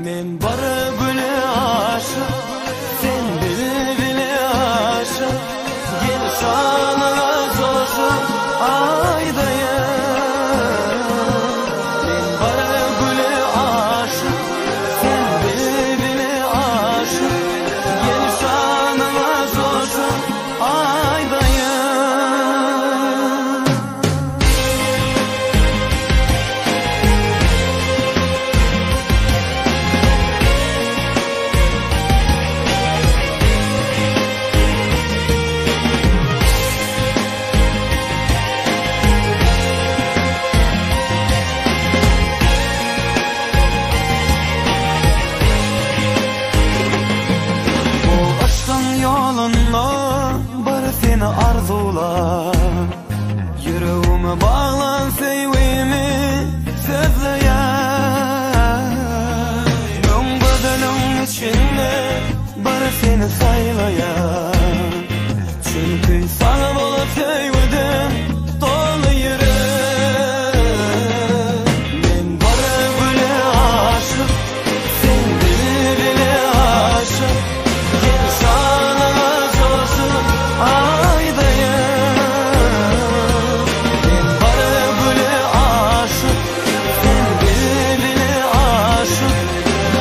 Men bara bile aşık, sen bile aşık. Gel şanına coşup aydayım. Men bara bile aşık, sen bile aşık. Gel şanına coşup aydayım. Yolunda bar seni arzular, yüreğime bağlan sevgimi sözleyen. Ön bedenim içinde bar seni saylayan, çünkü sana bulup sevdim dolu yürek. Men bara bile aşık, sen bile aşık. Gel şanına coşup aydayım. Men bara bile aşık, sen bile aşık.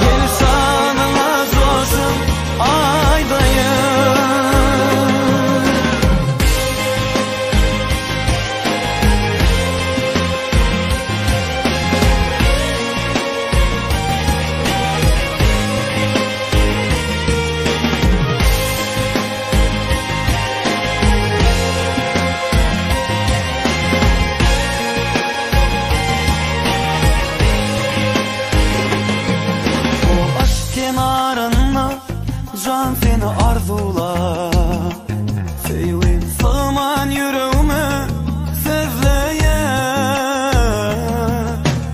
Gel şanına coşup aydayım. Kenarında can seni arzular, sevgim sığman yüreğime sözleyen.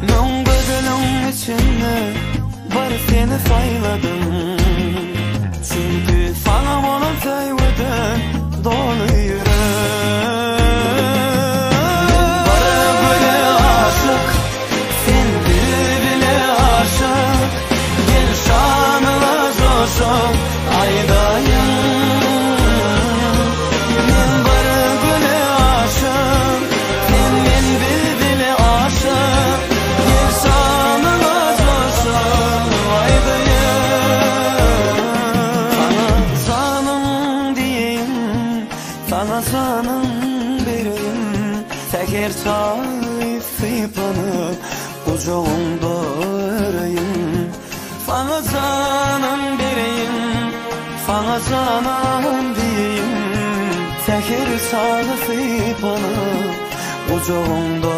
Men bedenim içinde var seni sayladım, çünkü sana bana sevdim dolu yürek. Bara bile aşık, sen bile aşık. Gel şanına coşup aydayım. Men bara bile aşık, sen bile aşık. Gel şanına coşup aydayım. Sana canım diyeyim, sana canım vereyim. Teker çay sıypanıp kucağımda öreyim. Sana canım vereyim, sana canım diyeyim. Teker çay sıypanıp kucağımda